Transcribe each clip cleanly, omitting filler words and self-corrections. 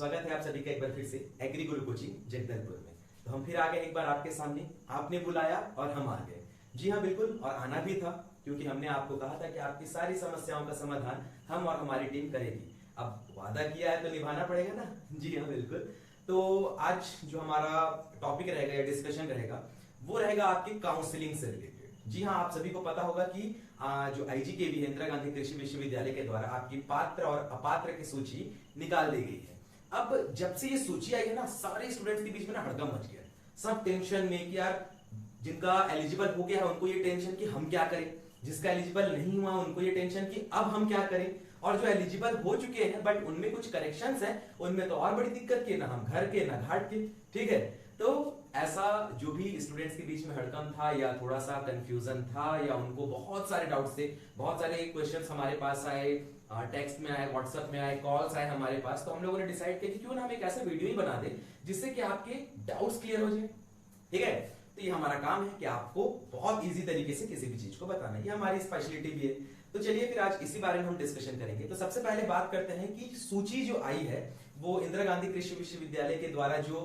स्वागत है आप सभी का एक बार फिर से एग्री गुरु कोचिंग जगदलपुर में। तो हम फिर आ गए एक बार आपके सामने, आपने बुलाया और हम आ गए। जी हाँ बिल्कुल, और आना भी था क्योंकि हमने आपको कहा था कि आपकी सारी समस्याओं का समाधान हम और हमारी टीम करेगी। अब वादा किया है तो निभाना पड़ेगा ना। जी हाँ बिल्कुल। तो आज जो हमारा टॉपिक रहेगा या डिस्कशन रहेगा वो रहेगा आपकी काउंसलिंग से रिलेटेड। जी हाँ, आप सभी को पता होगा कि जो आईजीकेवी है, इंदिरा गांधी कृषि विश्वविद्यालय के द्वारा आपकी पात्र और अपात्र की सूची निकाल दी गई है। अब जब से ये सूची आई है ना, सारे स्टूडेंट्स के बीच में ना हड़कंप मच गया। सब टेंशन में कि यार जिनका एलिजिबल हो गया है उनको ये टेंशन कि हम क्या करें, जिसका एलिजिबल नहीं हुआ उनको ये टेंशन कि अब हम क्या करें, और जो एलिजिबल हो चुके हैं बट उनमें कुछ करेक्शंस हैं उनमें तो और बड़ी दिक्कत की, ना हम घर के ना घाट के। ठीक है, तो ऐसा जो भी स्टूडेंट्स के बीच में हड़कंप था या थोड़ा सा कंफ्यूजन था या उनको बहुत सारे डाउट्स थे, बहुत सारे क्वेश्चंस हमारे पास आए, टेक्स्ट में आए, व्हाट्सएप में आए, कॉल्स आए हमारे पास, तो हम लोगों ने डिसाइड किया कि क्यों ना हम एक ऐसा वीडियो ही बना दें जिससे कि आपके डाउट्स क्लियर हो जाए। ठीक है, तो ये हमारा काम है कि आपको बहुत इजी तरीके से किसी भी चीज को बताना, ये हमारी स्पेशलिटी भी है। तो चलिए फिर आज इसी बारे में हम डिस्कशन करेंगे। तो सबसे पहले बात करते हैं कि सूची जो आई है वो इंदिरा गांधी कृषि विश्वविद्यालय के द्वारा जो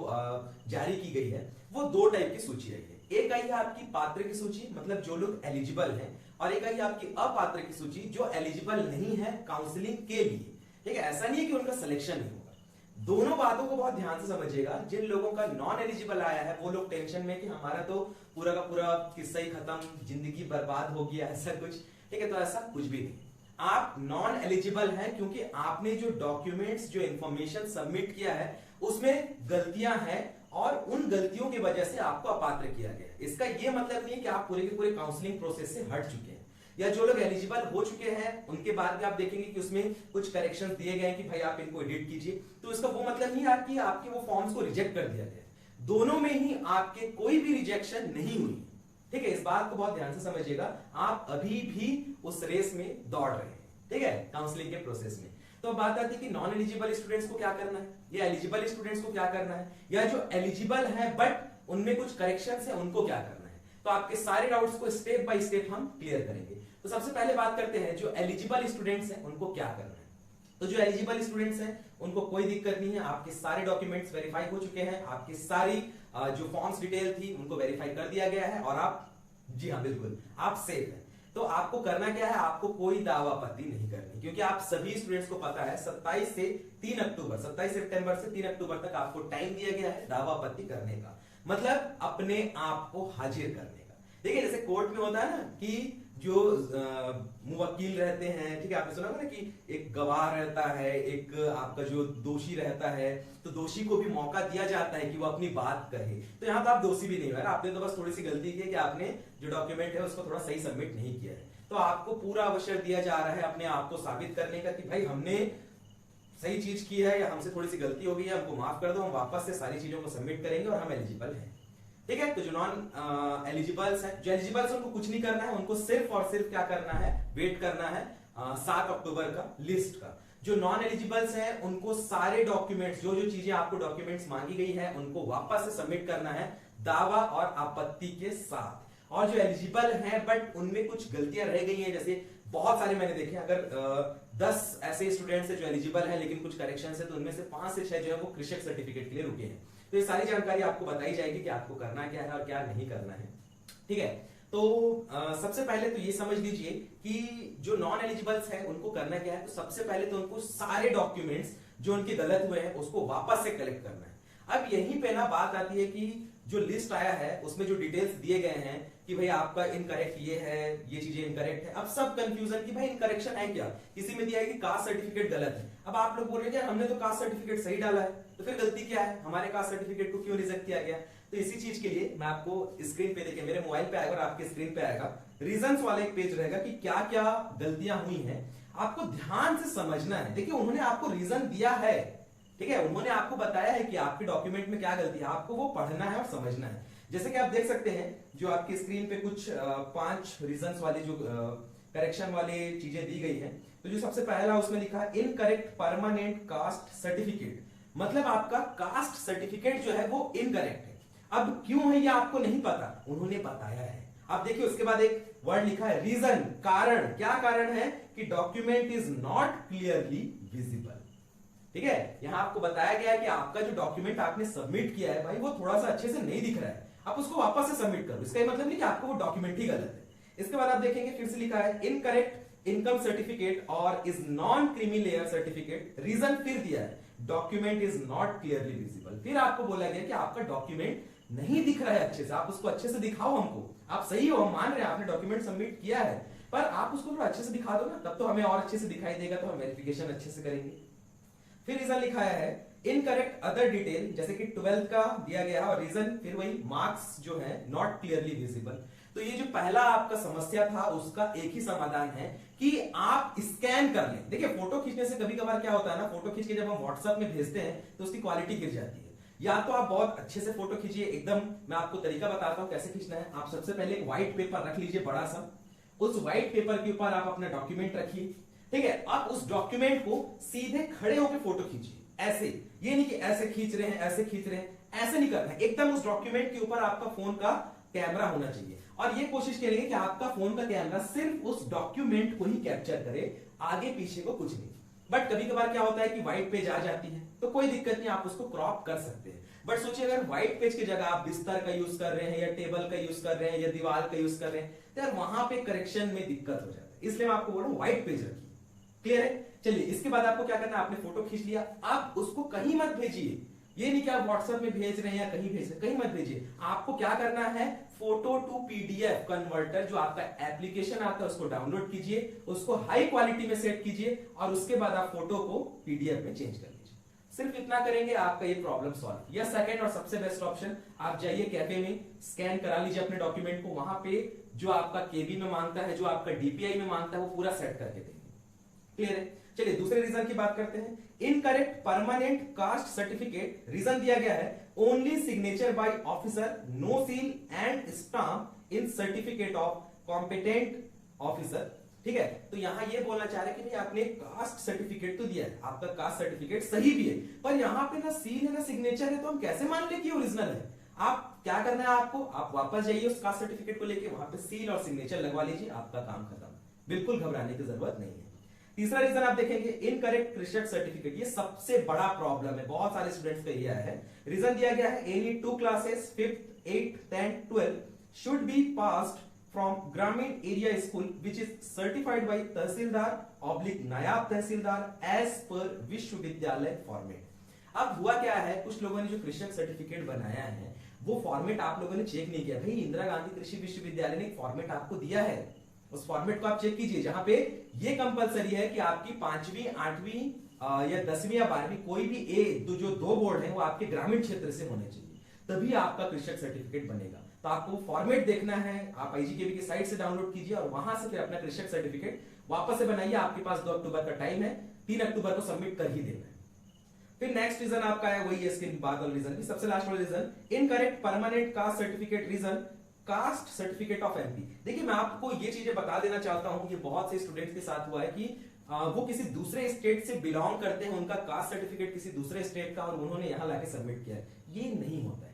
जारी की गई है वो दो टाइप की सूची आई है। एक आई है आपकी पात्र की सूची, मतलब जो लोग एलिजिबल हैं, और एक आई है आपकी अपात्र की सूची जो एलिजिबल नहीं है काउंसलिंग के लिए। ठीक है, ऐसा नहीं है कि उनका सिलेक्शन नहीं होगा। दोनों बातों को बहुत ध्यान से समझिएगा। जिन लोगों का नॉन एलिजिबल आया है वो लोग टेंशन में कि हमारा तो पूरा का पूरा किस्सा ही खत्म, जिंदगी बर्बाद हो गया, ऐसा कुछ। ठीक है, तो ऐसा कुछ भी नहीं। आप नॉन एलिजिबल हैं क्योंकि आपने जो डॉक्यूमेंट्स, जो इंफॉर्मेशन सबमिट किया है उसमें गलतियां हैं और उन गलतियों की वजह से आपको अपात्र किया गया है। इसका यह मतलब नहीं है कि आप पूरे के पूरे काउंसलिंग प्रोसेस से हट चुके हैं, या जो लोग एलिजिबल हो चुके हैं उनके बाद भी आप देखेंगे कि उसमें कुछ करेक्शन दिए गए कि भाई आप इनको एडिट कीजिए, तो इसका वो मतलब नहीं है कि आपके वो फॉर्म्स को रिजेक्ट कर दिया गया। दोनों में ही आपके कोई भी रिजेक्शन नहीं हुई। ठीक है, इस बात को बहुत ध्यान से समझिएगा। आप अभी भी उस रेस में दौड़ रहे हैं, ठीक है, काउंसलिंग के प्रोसेस में। तो बात आती है कि नॉन एलिजिबल स्टूडेंट्स को क्या करना है या एलिजिबल स्टूडेंट्स को क्या करना है, या जो एलिजिबल है बट उनमें कुछ करेक्शंस है उनको क्या करना है। तो आपके सारे डाउट्स को स्टेप बाय स्टेप हम क्लियर करेंगे। तो सबसे पहले बात करते हैं जो एलिजिबल स्टूडेंट्स हैं उनको क्या करना है। तो जो एलिजिबल स्टूडेंट्स हैं उनको कोई दिक्कत नहीं है, आपके सारे डॉक्यूमेंट्स वेरीफाई हो चुके हैं, आपकी सारी जो फॉर्म्स डिटेल थी उनको वेरीफाई कर दिया गया है और आप, जी हाँ बिल्कुल, आप सेफ हैं। तो आपको करना क्या है, आपको कोई दावा आपत्ति नहीं करनी, क्योंकि आप सभी स्टूडेंट्स को पता है 27 से 3 अक्टूबर, 27 सितंबर से 3 अक्टूबर तक आपको टाइम दिया गया है दावा आपत्ति करने का, मतलब अपने आप को हाजिर करने का। देखिए जैसे कोर्ट में होता है ना कि जो मुवक्किल रहते हैं, ठीक है, आपने सुना होगा ना कि एक गवाह रहता है, एक आपका जो दोषी रहता है, तो दोषी को भी मौका दिया जाता है कि वो अपनी बात कहे। तो यहाँ तो आप दोषी भी नहीं हो, आपने तो बस थोड़ी सी गलती की है कि आपने जो डॉक्यूमेंट है उसको थोड़ा सही सबमिट नहीं किया है। तो आपको पूरा अवसर दिया जा रहा है अपने आप को साबित करने का कि भाई हमने सही चीज की है या हमसे थोड़ी सी गलती हो गई है, हमको माफ कर दो, हम वापस से सारी चीजों को सबमिट करेंगे और हम एलिजिबल हैं। ठीक है, तो जो नॉन एलिजिबल्स हैं, जो एलिजिबल्स उनको कुछ नहीं करना है, उनको सिर्फ और सिर्फ क्या करना है, वेट करना है 7 अक्टूबर का लिस्ट का। जो नॉन एलिजिबल्स हैं उनको सारे डॉक्यूमेंट्स, जो जो चीजें आपको डॉक्यूमेंट्स मांगी गई है उनको वापस से सबमिट करना है दावा और आपत्ति के साथ। और जो एलिजिबल हैं बट उनमें कुछ गलतियां रह गई हैं, जैसे बहुत सारे मैंने देखे, अगर 10 ऐसे स्टूडेंट्स हैं जो एलिजिबल हैं लेकिन कुछ करेक्शन है तो उनमें से 5 से 6 जो है वो कृषक सर्टिफिकेट के लिए रुके हैं। तो ये सारी जानकारी आपको बताई जाएगी कि आपको करना क्या है और क्या नहीं करना है। ठीक है, तो सबसे पहले तो ये समझ लीजिए कि जो नॉन एलिजिबल्स हैं उनको करना क्या है। तो सबसे पहले तो उनको सारे डॉक्यूमेंट्स जो उनके गलत हुए हैं उसको वापस से कलेक्ट करना है। अब यहीं पे ना बात आती है कि जो लिस्ट आया है उसमें जो डिटेल्स दिए गए हैं कि भाई आपका इनकरेक्ट ये है, ये चीजें इनकरेक्ट है। अब सब कंफ्यूजन कि भाई इनकरेक्शन है क्या, किसी में दिया है कि कास्ट सर्टिफिकेट गलत है। अब आप लोग बोल रहे हैं हमने तो कास्ट सर्टिफिकेट सही डाला है, तो फिर गलती क्या है, हमारे कास्ट सर्टिफिकेट को क्यों रिजेक्ट किया गया। तो इसी चीज के लिए मैं आपको स्क्रीन पे, देखिए मेरे मोबाइल पे आएगा और आपके स्क्रीन पे आएगा, रीजंस वाला एक पेज रहेगा कि क्या क्या गलतियां हुई हैं, आपको ध्यान से समझना है। देखिए उन्होंने आपको रीजन दिया है, ठीक है, उन्होंने आपको बताया है कि आपके डॉक्यूमेंट में क्या गलती है, आपको वो पढ़ना है और समझना है। जैसे कि आप देख सकते हैं जो आपकी स्क्रीन पे कुछ 5 रीजंस वाली जो करेक्शन वाली चीजें दी गई हैं। तो जो सबसे पहला उसमें लिखा है इनकरेक्ट परमानेंट कास्ट सर्टिफिकेट, मतलब आपका कास्ट सर्टिफिकेट जो है वो इनकरेक्ट है। अब क्यों है ये आपको नहीं पता, उन्होंने बताया है। आप देखिए उसके बाद एक वर्ड लिखा है रीजन, कारण। क्या कारण है कि document is not clearly visible. ठीक है, यहाँ आपको बताया गया है कि आपका जो डॉक्यूमेंट आपने सबमिट किया है भाई वो थोड़ा सा अच्छे से नहीं दिख रहा है, आप उसको वापस से सबमिट करो। इसका मतलब नहीं कि आपको वो डॉक्यूमेंट ही गलत है। इसके बाद आप देखेंगे फिर से लिखा है इनकरेक्ट इनकम सर्टिफिकेट और is non creamy layer certificate, reason फिर दिया है document is not clearly visible. फिर आपको बोला गया कि आपका डॉक्यूमेंट नहीं दिख रहा है अच्छे से, आप उसको अच्छे से दिखाओ हमको। आप सही हो, हम मान रहे हैं आपने डॉक्यूमेंट सबमिट किया है, पर आप उसको थोड़ा अच्छे से दिखा दो ना, तब तो हमें और अच्छे से दिखाई देगा, तो हम वेरिफिकेशन अच्छे से करेंगे। फिर रीजन लिखा है इनकरेक्ट अदर डिटेल, जैसे कि 12th का दिया गया है और रीजन फिर वही मार्क्स जो है नॉट क्लियरली विजिबल। तो ये जो पहला आपका समस्या था उसका एक ही समाधान है कि आप स्कैन कर लें। देखिए फोटो खींचने से कभी कभार क्या होता है ना, फोटो खींच के जब हम व्हाट्सएप में भेजते हैं तो उसकी क्वालिटी गिर जाती है। या तो आप बहुत अच्छे से फोटो खींचिए एकदम, मैं आपको तरीका बताता हूं कैसे खींचना है। आप सबसे पहले एक व्हाइट पेपर रख लीजिए बड़ा सा, उस व्हाइट पेपर के ऊपर आप अपना डॉक्यूमेंट रखिए, ठीक है। आप उस डॉक्यूमेंट को सीधे खड़े होकर फोटो खींचिए, ऐसे, ये नहीं कि ऐसे खींच रहे हैं ऐसे खींच रहे हैं, ऐसे नहीं करना है। एकदम उस डॉक्यूमेंट के ऊपर आपका फोन का कैमरा होना चाहिए और ये कोशिश करेंगे कि आपका फोन का कैमरा सिर्फ उस डॉक्यूमेंट को ही कैप्चर करे, आगे पीछे को कुछ नहीं। बट कभी कभार क्या होता है कि व्हाइट पेज आ जाती है तो कोई दिक्कत नहीं, आप उसको क्रॉप कर सकते हैं। बट सोचिए अगर व्हाइट पेज की जगह आप बिस्तर का यूज कर रहे हैं या टेबल का यूज कर रहे हैं या दीवार का यूज कर रहे हैं तो यार वहां पे करेक्शन में दिक्कत हो जाता है। इसलिए मैं आपको बोल रहा हूं व्हाइट पेज रखिए। क्लियर है? चलिए इसके बाद आपको क्या करना है, आपने फोटो खींच लिया, आप उसको कहीं मत भेजिए। ये नहीं कि आप व्हाट्सएप में भेज रहे हैं या कहीं भेज रहे हैं, कहीं मत भेजिए। आपको क्या करना है, फोटो टू पीडीएफ कन्वर्टर जो आपका एप्लीकेशन आता है उसको डाउनलोड कीजिए, उसको हाई क्वालिटी में सेट कीजिए और उसके बाद आप फोटो को पीडीएफ में चेंज कर लीजिए। सिर्फ इतना करेंगे आपका ये प्रॉब्लम सॉल्व। या सेकंड और सबसे बेस्ट ऑप्शन, आप जाइए कैफे में, स्कैन करा लीजिए अपने डॉक्यूमेंट को, वहां पे जो आपका केबी में मांगता है, जो आपका डीपीआई में मांगता है, वो पूरा सेट करके देंगे। क्लियर है? चलिए दूसरे रीजन की बात करते हैं। Incorrect permanent caste certificate, reason दिया गया है only signature by officer, no seal and stamp in certificate of competent officer. ठीक है, तो यहां ये बोलना चाह रहे हैं कि भाई आपने कास्ट सर्टिफिकेट तो दिया है, आपका कास्ट सर्टिफिकेट सही भी है, पर यहां पे ना सील है ना सिग्नेचर है, तो हम कैसे मान ले कि ओरिजिनल है। आप क्या करना है, आपको आप वापस जाइए उस कास्ट सर्टिफिकेट को लेके, वहां पे सील और सिग्नेचर लगवा लीजिए, आपका काम खत्म। बिल्कुल घबराने की जरूरत नहीं है। तीसरा रीजन आप देखेंगे इनकरेक्ट क्रिशट सर्टिफिकेट, ये सबसे बड़ा प्रॉब्लम है, बहुत सारे स्टूडेंट्स का ये है। रीजन दिया गया है any 2 classes 5th 8th 10th 12th should be passed from gramin area school which is certified by tehsildar naib tehsildar as per vishwavidyalaya format. अब हुआ क्या है, कुछ लोगों ने जो कृषक सर्टिफिकेट बनाया है वो फॉर्मेट आप लोगों ने चेक नहीं किया। भाई इंदिरा गांधी कृषि विश्वविद्यालय ने एक फॉर्मेट आपको दिया है, उस फॉर्मेट को आप चेक कीजिए, जहां पे ये कंपलसरी है कि आपकी 5वीं 8वीं या 10वीं या 12वीं कोई भी जो 2 बोर्ड है वो आपके ग्रामीण क्षेत्र से होने चाहिए, तभी आपका कृषक सर्टिफिकेट बनेगा। तो आपको फॉर्मेट देखना है, आप आईजीकेबी की साइट से डाउनलोड कीजिए और वहां से फिर अपना कृषक सर्टिफिकेट वापस से बनाइए। आपके पास 2 अक्टूबर का टाइम है, 3 अक्टूबर को सबमिट कर ही देना है। फिर नेक्स्ट रीजन आपका है वही है इसके बाद वाला रीजन, सबसे लास्ट वाला reason incorrect permanent caste certificate, reason caste certificate of MP. देखिए मैं आपको ये चीजें बता देना चाहता हूं, ये बहुत से स्टूडेंट्स के साथ हुआ है कि वो किसी दूसरे स्टेट से बिलोंग करते हैं, उनका कास्ट सर्टिफिकेट किसी दूसरे स्टेट का और उन्होंने यहां लाके सबमिट किया है। ये नहीं होता है।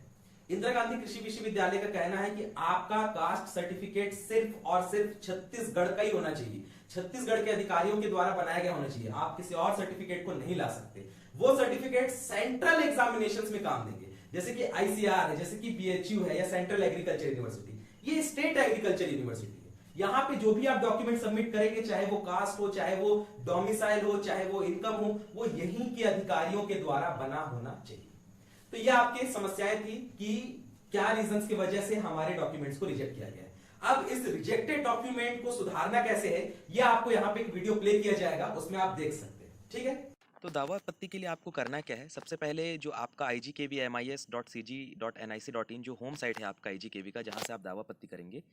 इंदिरा गांधी कृषि विश्वविद्यालय का कहना है कि आपका कास्ट सर्टिफिकेट सिर्फ और सिर्फ छत्तीसगढ़ का ही होना चाहिए, छत्तीसगढ़ के अधिकारियों के द्वारा बनाया गया होना चाहिए। आप किसी और सर्टिफिकेट को नहीं ला सकते। वो सर्टिफिकेट सेंट्रल एग्जामिनेशंस में काम देंगे, जैसे कि आईसीआर है, जैसे कि बीएचयू है या सेंट्रल एग्रीकल्चर यूनिवर्सिटी, ये स्टेट एग्रीकल्चर यूनिवर्सिटी है। यहां पे जो भी आप डॉक्यूमेंट सबमिट करेंगे, चाहे वो कास्ट हो, चाहे वो डोमिसाइल हो, चाहे वो इनकम हो, वो यहीं के अधिकारियों के द्वारा बना होना चाहिए। तो ये आपकी समस्याएं थी कि क्या रीजंस की वजह से हमारे डॉक्यूमेंट्स को रिजेक्ट किया गया है। अब इस रिजेक्टेड डॉक्यूमेंट को सुधारना कैसे है, ये आपको यहाँ पे एक वीडियो प्ले किया जाएगा, उसमें आप देख सकते हैं। ठीक है, तो दावा आपत्ति के लिए आपको करना क्या है, सबसे पहले जो आपका igkbmis.cg.nic.in जो होम साइट है आपका igkb का, जहां से आप दावा आपत्ति करेंगे,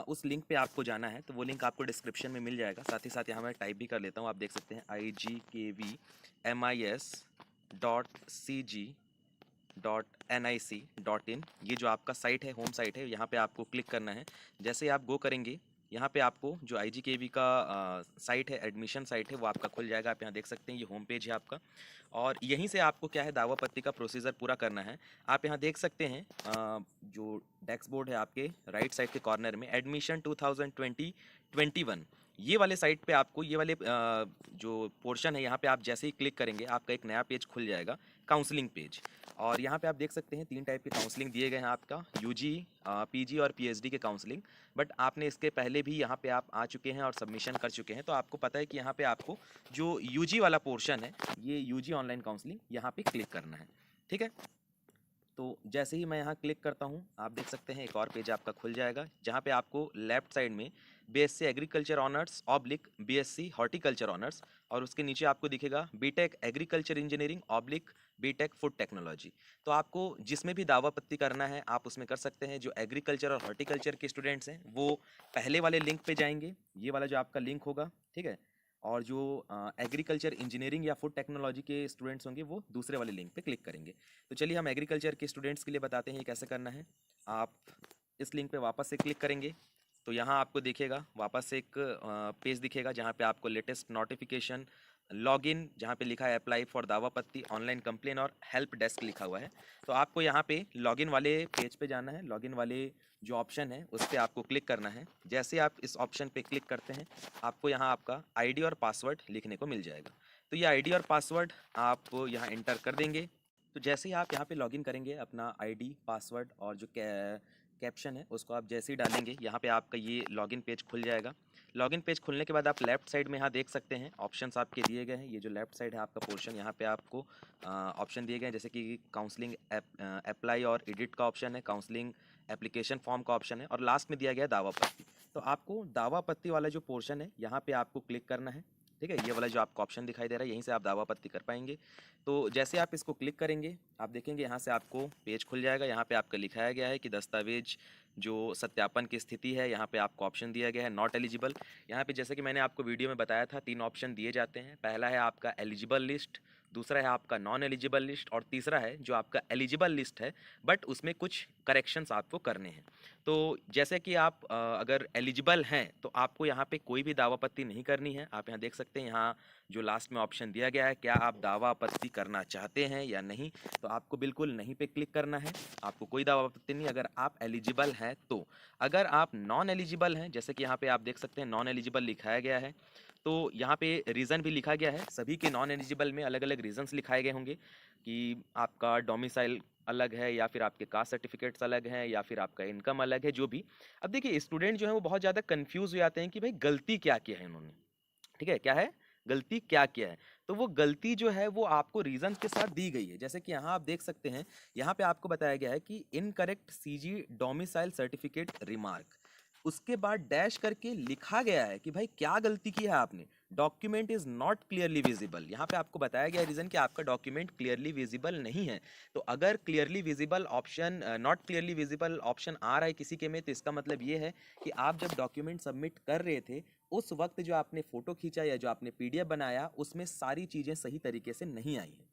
उस लिंक पे आपको जाना है। तो वो लिंक आपको डिस्क्रिप्शन में मिल जाएगा। साथ ही साथ यहाँ मैं टाइप भी कर लेता हूँ, आप देख सकते हैं igkbmis.cg.nic.in, ये जो आपका साइट है, होम साइट है, यहाँ पे आपको क्लिक करना है। जैसे आप गो करेंगे, यहाँ पे आपको जो IGKB का साइट है, एडमिशन साइट है, वो आपका खुल जाएगा। आप यहाँ देख सकते हैं, ये होम पेज है आपका, और यहीं से आपको क्या है, दावा आपत्ति का प्रोसीजर पूरा करना है। आप यहाँ देख सकते हैं जो डेस्क बोर्ड है आपके राइट साइड के कॉर्नर में, एडमिशन 2020-21, ये वाले साइट पे आपको ये वाले जो पोर्शन है यहाँ पे आप जैसे ही क्लिक करेंगे आपका एक नया पेज खुल जाएगा, काउंसलिंग पेज। और यहाँ पे आप देख सकते हैं 3 टाइप के काउंसलिंग दिए गए हैं आपका, यूजी, पीजी और पीएचडी के काउंसलिंग। बट आपने इसके पहले भी यहाँ पे आप आ चुके हैं और सबमिशन कर चुके हैं, तो आपको पता है कि यहाँ पे आपको जो यूजी वाला पोर्शन है, ये यूजी ऑनलाइन काउंसलिंग, यहाँ पे क्लिक करना है। ठीक है, तो जैसे ही मैं यहाँ क्लिक करता हूँ आप देख सकते हैं एक और पेज आपका खुल जाएगा, जहाँ पे आपको लेफ्ट साइड में BSc agriculture honours oblique BSc horticulture honours, और उसके नीचे आपको दिखेगा BTech agriculture engineering oblique BTech food technology. तो आपको जिसमें भी दावापत्ती करना है आप उसमें कर सकते हैं। जो एग्रीकल्चर और हॉर्टिकल्चर के स्टूडेंट्स हैं वो पहले वाले लिंक पे जाएंगे, ये वाला जो आपका लिंक होगा, ठीक है। और जो एग्रीकल्चर इंजीनियरिंग या फूड टेक्नोलॉजी के स्टूडेंट्स होंगे वो दूसरे वाले लिंक पे क्लिक करेंगे। तो चलिए हम एग्रीकल्चर के स्टूडेंट्स के लिए बताते हैं ये कैसे करना है। आप इस लिंक पे वापस से क्लिक करेंगे तो यहाँ आपको दिखेगा वापस से एक पेज दिखेगा, जहाँ पे आपको लेटेस्ट नोटिफिकेशन, लॉगिन, जहाँ पे लिखा है अप्लाई फॉर दावापत्ती, ऑनलाइन कंप्लेन और हेल्प डेस्क लिखा हुआ है। तो आपको यहाँ पे लॉगिन वाले पेज पे जाना है, लॉगिन वाले जो ऑप्शन है उस पर आपको क्लिक करना है। जैसे आप इस ऑप्शन पे क्लिक करते हैं आपको यहाँ आपका आईडी और पासवर्ड लिखने को मिल जाएगा। तो ये आईडी और पासवर्ड आप यहाँ एंटर कर देंगे। तो जैसे ही आप यहाँ पे लॉगिन करेंगे अपना आईडी, पासवर्ड और जो कैप्शन है उसको आप जैसे ही डालेंगे यहाँ पे आपका ये लॉगिन पेज खुल जाएगा। लॉगिन पेज खुलने के बाद आप लेफ्ट साइड में यहाँ देख सकते हैं ऑप्शंस आपके दिए गए हैं। ये जो लेफ्ट साइड है आपका पोर्शन, यहाँ पे आपको ऑप्शन दिए गए हैं, जैसे कि काउंसलिंग अप्लाई और एडिट का ऑप्शन है, काउंसलिंग एप्लीकेशन फॉर्म का ऑप्शन है, और लास्ट में दिया गया है दावापत्ती। तो आपको दावापत्ती वाला जो पोर्शन है यहाँ पे आपको क्लिक करना है, ठीक है। ये वाला जो आपको ऑप्शन दिखाई दे रहा है यहीं से आप दावापत्ती कर पाएंगे। तो जैसे आप इसको क्लिक करेंगे आप देखेंगे यहाँ से आपको पेज खुल जाएगा। यहाँ पे आपका लिखाया गया है कि दस्तावेज जो सत्यापन की स्थिति है, यहाँ पे आपको ऑप्शन दिया गया है नॉट एलिजिबल। यहाँ पे जैसे कि मैंने आपको वीडियो में बताया था 3 ऑप्शन दिए जाते हैं। पहला है आपका एलिजिबल लिस्ट, दूसरा है आपका नॉन एलिजिबल लिस्ट, और तीसरा है जो आपका एलिजिबल लिस्ट है बट उसमें कुछ करेक्शंस आपको करने हैं। तो जैसे कि आप अगर एलिजिबल हैं तो आपको यहाँ पे कोई भी दावापत्ती नहीं करनी है। आप यहाँ देख सकते हैं यहाँ जो लास्ट में ऑप्शन दिया गया है, क्या आप दावापत्ती करना चाहते हैं या नहीं, तो आपको बिल्कुल नहीं पे क्लिक करना है, आपको कोई दावापत्ती नहीं अगर आप एलिजिबल हैं तो। अगर आप नॉन एलिजिबल हैं, जैसे कि यहाँ पे आप देख सकते हैं नॉन एलिजिबल लिखाया गया है, तो यहाँ पे रीज़न भी लिखा गया है। सभी के नॉन एलिजिबल में अलग अलग रीजंस लिखाए गए होंगे कि आपका डोमिसाइल अलग है या फिर आपके कास्ट सर्टिफिकेट्स अलग हैं या फिर आपका इनकम अलग है, जो भी। अब देखिए स्टूडेंट जो है वो बहुत ज़्यादा कंफ्यूज हो जाते हैं कि भाई गलती क्या किया है इन्होंने, ठीक है, क्या है गलती क्या किया है। तो वो गलती जो है वो आपको रीजन के साथ दी गई है। जैसे कि यहाँ आप देख सकते हैं, यहाँ पे आपको बताया गया है कि incorrect CG domicile certificate remark, उसके बाद डैश करके लिखा गया है कि भाई क्या गलती की है आपने। Document is not clearly visible, यहाँ पे आपको बताया गया रीजन कि आपका डॉक्यूमेंट क्लियरली विजिबल नहीं है। तो अगर clearly visible option, not clearly visible option आ रहा है किसी के में, तो इसका मतलब ये है कि आप जब डॉक्यूमेंट सबमिट कर रहे थे उस वक्त जो आपने फोटो खींचा या जो आपने पीडीएफ बनाया उसमें सारी चीज़ें सही तरीके से नहीं आई हैं।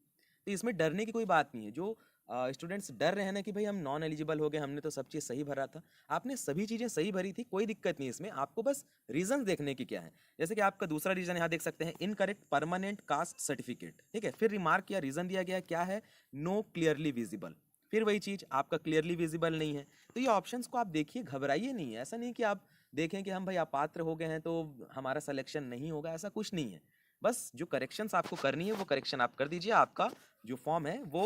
तो इसमें डरने की कोई बात नहीं है। जो स्टूडेंट्स डर रहे हैं ना कि भाई हम नॉन एलिजिबल हो गए, हमने तो सब चीज़ सही भरा था, आपने सभी चीज़ें सही भरी थी, कोई दिक्कत नहीं इसमें। आपको बस रीजन देखने की क्या है। जैसे कि आपका दूसरा रीजन यहाँ देख सकते हैं, इनकरेक्ट परमानेंट कास्ट सर्टिफिकेट, ठीक है। फिर रिमार्क या रीजन दिया गया क्या है, नो क्लियरली विजिबल। फिर वही चीज़, आपका क्लियरली विजिबल नहीं है। तो ये ऑप्शंस को आप देखिए, घबराइए नहीं है। ऐसा नहीं कि आप देखें कि हम भाई अपात्र हो गए हैं तो हमारा सिलेक्शन नहीं होगा, ऐसा कुछ नहीं है। बस जो करेक्शंस आपको करनी है वो करेक्शन आप कर दीजिए, आपका जो फॉर्म है वो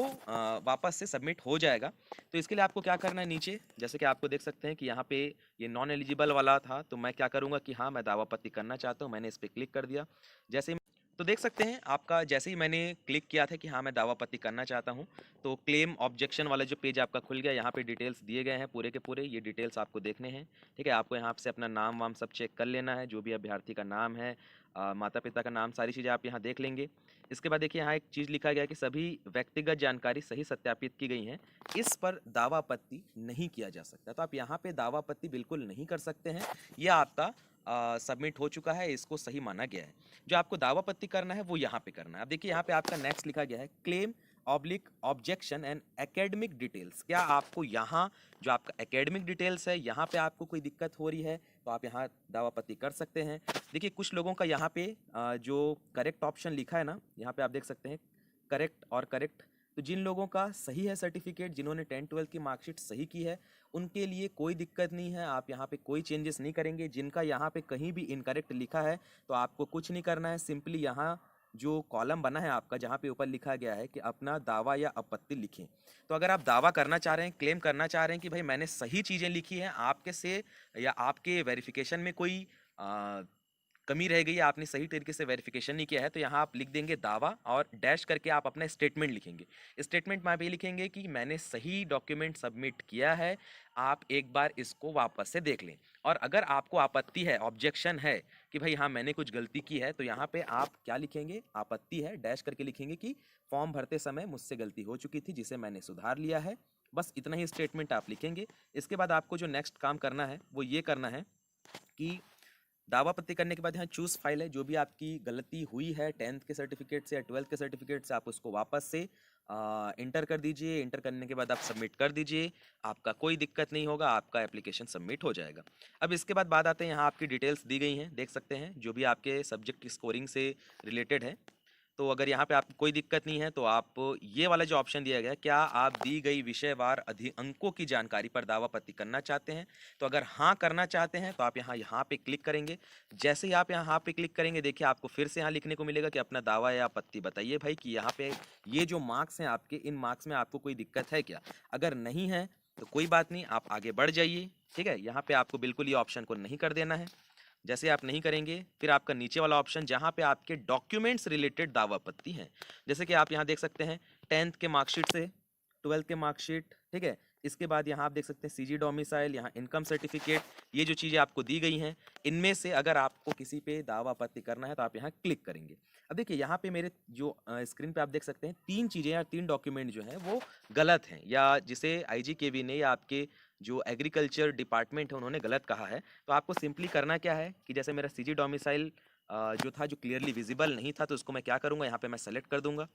वापस से सबमिट हो जाएगा। तो इसके लिए आपको क्या करना है, नीचे जैसे कि आपको देख सकते हैं कि यहाँ पे ये नॉन एलिजिबल वाला था, तो मैं क्या करूँगा कि हाँ मैं दावापत्ती करना चाहता हूँ, मैंने इस पर क्लिक कर दिया। जैसे तो देख सकते हैं आपका जैसे ही मैंने क्लिक किया था कि हाँ मैं दावापत्ती करना चाहता हूँ, तो क्लेम ऑब्जेक्शन वाला जो पेज आपका खुल गया। यहाँ पे डिटेल्स दिए गए हैं पूरे के पूरे, ये डिटेल्स आपको देखने हैं, ठीक है। आपको यहाँ से अपना नाम वाम सब चेक कर लेना है, जो भी अभ्यर्थी का नाम है, माता पिता का नाम, सारी चीज़ें आप यहाँ देख लेंगे। इसके बाद देखिए यहाँ एक चीज़ लिखा गया है कि सभी व्यक्तिगत जानकारी सही सत्यापित की गई हैं, इस पर दावापत्ती नहीं किया जा सकता। तो आप यहाँ पे दावापत्ती बिल्कुल नहीं कर सकते हैं, यह आपका सबमिट हो चुका है, इसको सही माना गया है। जो आपको दावापत्ती करना है वो यहाँ पे करना है। अब देखिए यहाँ पे आपका नेक्स्ट लिखा गया है, claim oblique objection and academic details. क्या आपको यहाँ जो आपका एकेडमिक डिटेल्स है यहाँ पे आपको कोई दिक्कत हो रही है तो आप यहाँ दावापत्ती कर सकते हैं। देखिए कुछ लोगों का यहाँ पे जो करेक्ट ऑप्शन लिखा है ना, यहाँ पे आप देख सकते हैं करेक्ट और करेक्ट तो जिन लोगों का सही है सर्टिफिकेट, जिन्होंने 10-12 की मार्कशीट सही की है, उनके लिए कोई दिक्कत नहीं है, आप यहाँ पे कोई चेंजेस नहीं करेंगे। जिनका यहाँ पे कहीं भी इनकरेक्ट लिखा है तो आपको कुछ नहीं करना है, सिंपली यहाँ जो कॉलम बना है आपका जहाँ पे ऊपर लिखा गया है कि अपना दावा या आपत्ति लिखें। तो अगर आप दावा करना चाह रहे हैं, क्लेम करना चाह रहे हैं कि भाई मैंने सही चीज़ें लिखी हैं, आपके से या आपके वेरिफिकेशन में कोई कमी रह गई है, आपने सही तरीके से वेरिफिकेशन नहीं किया है, तो यहाँ आप लिख देंगे दावा और डैश करके आप अपना स्टेटमेंट लिखेंगे। स्टेटमेंट में आप ये लिखेंगे कि मैंने सही डॉक्यूमेंट सबमिट किया है, आप एक बार इसको वापस से देख लें। और अगर आपको आपत्ति है, ऑब्जेक्शन है कि भाई हाँ मैंने कुछ गलती की है, तो यहाँ पे आप क्या लिखेंगे, आपत्ति है डैश करके लिखेंगे कि फॉर्म भरते समय मुझसे गलती हो चुकी थी जिसे मैंने सुधार लिया है। बस इतना ही स्टेटमेंट आप लिखेंगे। इसके बाद आपको जो नेक्स्ट काम करना है वो ये करना है कि दावा आपत्ति करने के बाद यहाँ चूज फाइल है, जो भी आपकी गलती हुई है 10th के सर्टिफिकेट से या 12th के सर्टिफिकेट से, आप उसको वापस से इंटर कर दीजिए। इंटर करने के बाद आप सबमिट कर दीजिए, आपका कोई दिक्कत नहीं होगा, आपका एप्लीकेशन सबमिट हो जाएगा। अब इसके बाद बात आते हैं, यहाँ आपकी डिटेल्स दी गई हैं, देख सकते हैं, जो भी आपके सब्जेक्ट स्कोरिंग से रिलेटेड है। तो अगर यहाँ पे आपको कोई दिक्कत नहीं है तो आप ये वाला जो ऑप्शन दिया गया है, क्या आप दी गई विषयवार अंकों की जानकारी पर दावा आपत्ति करना चाहते हैं, तो अगर हाँ करना चाहते हैं तो आप यहाँ पे क्लिक करेंगे। जैसे ही आप यहाँ पे क्लिक करेंगे, देखिए आपको फिर से यहाँ लिखने को मिलेगा कि अपना दावा या आपत्ति बताइए भाई, कि यहाँ पे ये जो मार्क्स हैं आपके, इन मार्क्स में आपको कोई दिक्कत है क्या। अगर नहीं है तो कोई बात नहीं, आप आगे बढ़ जाइए। ठीक है, यहाँ पे आपको बिल्कुल ये ऑप्शन को नहीं कर देना है। जैसे आप नहीं करेंगे, फिर आपका नीचे वाला ऑप्शन जहाँ पे आपके डॉक्यूमेंट्स रिलेटेड दावा आपत्ति हैं, जैसे कि आप यहाँ देख सकते हैं 10th के मार्कशीट से 12th के मार्कशीट। ठीक है, इसके बाद यहाँ आप देख सकते हैं सीजी डोमिसाइल, यहाँ इनकम सर्टिफिकेट, ये जो चीज़ें आपको दी गई हैं, इनमें से अगर आपको किसी पे दावा आपत्ति करना है तो आप यहाँ क्लिक करेंगे। अब देखिए यहाँ पे मेरे जो स्क्रीन पे आप देख सकते हैं 3 चीज़ें या 3 डॉक्यूमेंट जो हैं वो गलत हैं, या जिसे आईजीकेवी ने या आपके जो एग्रीकल्चर डिपार्टमेंट है उन्होंने गलत कहा है। तो आपको सिंपली करना क्या है कि जैसे मेरा सीजी डोमिसाइल जो था, जो क्लियरली विजिबल नहीं था, तो उसको मैं क्या करूँगा, यहाँ पे मैं सेलेक्ट कर दूंगा।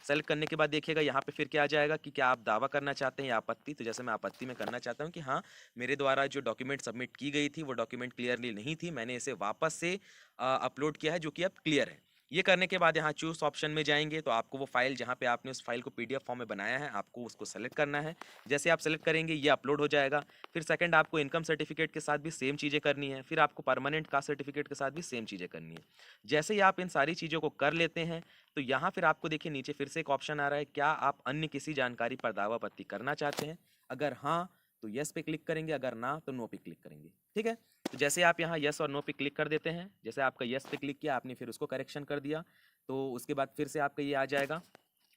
सेलेक्ट करने के बाद देखिएगा यहाँ पे फिर क्या आ जाएगा कि क्या आप दावा करना चाहते हैं या आपत्ति। तो जैसे मैं आपत्ति में करना चाहता हूँ कि हाँ मेरे द्वारा जो डॉक्यूमेंट सबमिट की गई थी वो डॉक्यूमेंट क्लियरली नहीं थी, मैंने इसे वापस से अपलोड किया है जो कि अब क्लियर है। ये करने के बाद यहाँ चूज ऑप्शन में जाएंगे तो आपको वो फाइल जहाँ पे आपने उस फाइल को पीडीएफ फॉर्म में बनाया है, आपको उसको सेलेक्ट करना है। जैसे आप सेलेक्ट करेंगे ये अपलोड हो जाएगा। फिर सेकंड आपको इनकम सर्टिफिकेट के साथ भी सेम चीज़ें करनी है, फिर आपको परमानेंट कास्ट सर्टिफिकेट के साथ भी सेम चीज़ें करनी है। जैसे ही आप इन सारी चीज़ों को कर लेते हैं तो यहाँ फिर आपको देखिए नीचे फिर से एक ऑप्शन आ रहा है, क्या आप अन्य किसी जानकारी पर दावा आपत्ति करना चाहते हैं। अगर हाँ तो यस पे क्लिक करेंगे, अगर ना तो नो पे क्लिक करेंगे। ठीक है, तो जैसे आप यहाँ यस और नो पे क्लिक कर देते हैं, जैसे आपका यस पे क्लिक किया आपने, फिर उसको करेक्शन कर दिया, तो उसके बाद फिर से आपका ये आ जाएगा।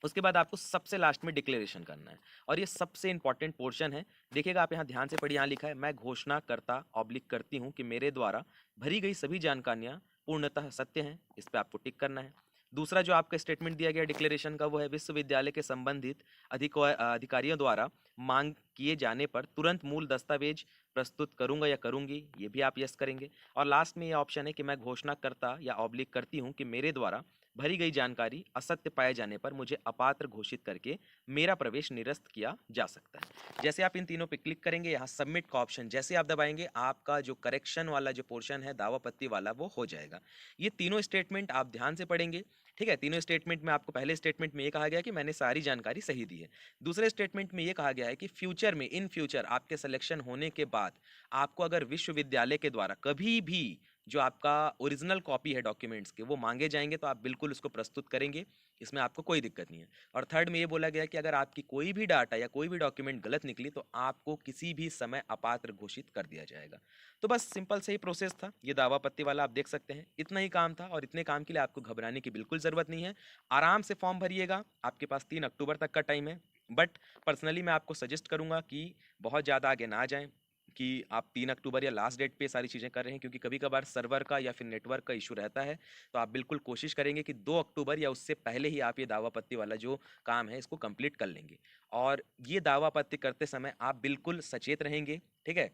उसके बाद आपको सबसे लास्ट में डिक्लेरेशन करना है, और ये सबसे इंपॉर्टेंट पोर्शन है। देखिएगा आप यहाँ ध्यान से पढ़िए, यहाँ लिखा है मैं घोषणा करता ऑब्लिक करती हूँ कि मेरे द्वारा भरी गई सभी जानकारियाँ पूर्णतः सत्य हैं, इस पर आपको टिक करना है। दूसरा जो आपका स्टेटमेंट दिया गया डिक्लेरेशन का वो है विश्वविद्यालय के संबंधित अधिकारियों द्वारा मांग किए जाने पर तुरंत मूल दस्तावेज प्रस्तुत करूंगा या करूंगी, ये भी आप यस करेंगे। और लास्ट में ये ऑप्शन है कि मैं घोषणा करता या ऑब्लिक करती हूँ कि मेरे द्वारा भरी गई जानकारी असत्य पाए जाने पर मुझे अपात्र घोषित करके मेरा प्रवेश निरस्त किया जा सकता है। जैसे आप इन तीनों पे क्लिक करेंगे, यहाँ सबमिट का ऑप्शन जैसे आप दबाएंगे, आपका जो करेक्शन वाला जो पोर्शन है दावा आपत्ति वाला वो हो जाएगा। ये तीनों स्टेटमेंट आप ध्यान से पढ़ेंगे। ठीक है, तीनों स्टेटमेंट में आपको पहले स्टेटमेंट में ये कहा गया कि मैंने सारी जानकारी सही दी है। दूसरे स्टेटमेंट में ये कहा गया है कि फ्यूचर में, इन फ्यूचर आपके सिलेक्शन होने के बाद आपको अगर विश्वविद्यालय के द्वारा कभी भी जो आपका ओरिजिनल कॉपी है डॉक्यूमेंट्स के वो मांगे जाएंगे तो आप बिल्कुल उसको प्रस्तुत करेंगे, इसमें आपको कोई दिक्कत नहीं है। और थर्ड में ये बोला गया कि अगर आपकी कोई भी डाटा या कोई भी डॉक्यूमेंट गलत निकली तो आपको किसी भी समय अपात्र घोषित कर दिया जाएगा। तो बस सिंपल से ही प्रोसेस था ये दावा आपत्ति वाला, आप देख सकते हैं इतना ही काम था, और इतने काम के लिए आपको घबराने की बिल्कुल ज़रूरत नहीं है। आराम से फॉर्म भरिएगा, आपके पास 3 अक्टूबर तक का टाइम है। बट पर्सनली मैं आपको सजेस्ट करूँगा कि बहुत ज़्यादा आगे ना जाएँ, कि आप 3 अक्टूबर या लास्ट डेट पे सारी चीज़ें कर रहे हैं, क्योंकि कभी कभार सर्वर का या फिर नेटवर्क का इशू रहता है। तो आप बिल्कुल कोशिश करेंगे कि 2 अक्टूबर या उससे पहले ही आप ये दावा आपत्ति वाला जो काम है इसको कंप्लीट कर लेंगे। और ये दावा आपत्ति करते समय आप बिल्कुल सचेत रहेंगे, ठीक है,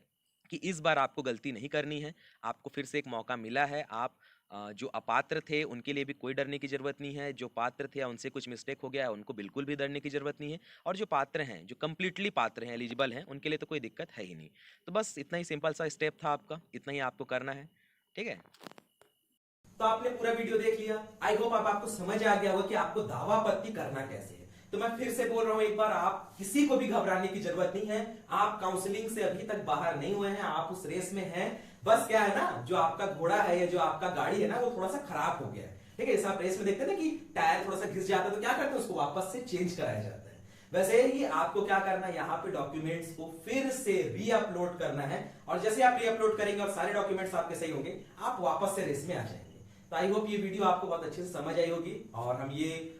कि इस बार आपको गलती नहीं करनी है। आपको फिर से एक मौका मिला है, आप जो अपात्र थे उनके लिए भी कोई डरने की ज़रूरत नहीं है, जो पात्र थे या उनसे कुछ मिस्टेक हो गया है उनको बिल्कुल भी डरने की ज़रूरत नहीं है, और जो पात्र हैं, जो कम्प्लीटली पात्र हैं, एलिजिबल हैं, उनके लिए तो कोई दिक्कत है ही नहीं। तो बस इतना ही सिंपल सा स्टेप था आपका, इतना ही आपको करना है। ठीक है, तो आपने पूरा वीडियो देख लिया। आई होप अब आपको समझ आ गया होगा कि आपको दावा आपत्ति करना कैसे है। तो मैं फिर से बोल रहा हूं एक बार, आप किसी को भी घबराने की जरूरत नहीं है। आप काउंसलिंग से अभी तक बाहर नहीं हुए हैं, आप उस रेस में हैं। बस क्या है ना, जो आपका घोड़ा है या जो आपका गाड़ी है ना, वो थोड़ा सा खराब हो गया है। ठीक है, जैसे आप रेस में देखते हैं ना कि टायर थोड़ा सा घिस जाता है, तो क्या करते हैं, उसको वापस से चेंज कराया जाता है। वैसे ही आपको क्या करना है, यहाँ पे डॉक्यूमेंट्स को फिर से रीअपलोड करना है, और जैसे आप रीअपलोड करेंगे और सारे डॉक्यूमेंट्स आपके सही होंगे, आप वापस से रेस में आ जाएंगे। तो आई होप ये वीडियो आपको बहुत अच्छे से समझ आई होगी, और हम ये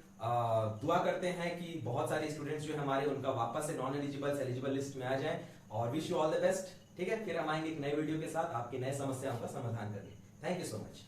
दुआ करते हैं कि बहुत सारे स्टूडेंट्स जो हमारे, उनका वापस से नॉन एलिजिबल से एलिजिबल लिस्ट में आ जाए, और wish you all the best. ठीक है, फिर हम आएंगे एक नए वीडियो के साथ आपकी नए समस्याओं का समाधान करने। Thank you so much.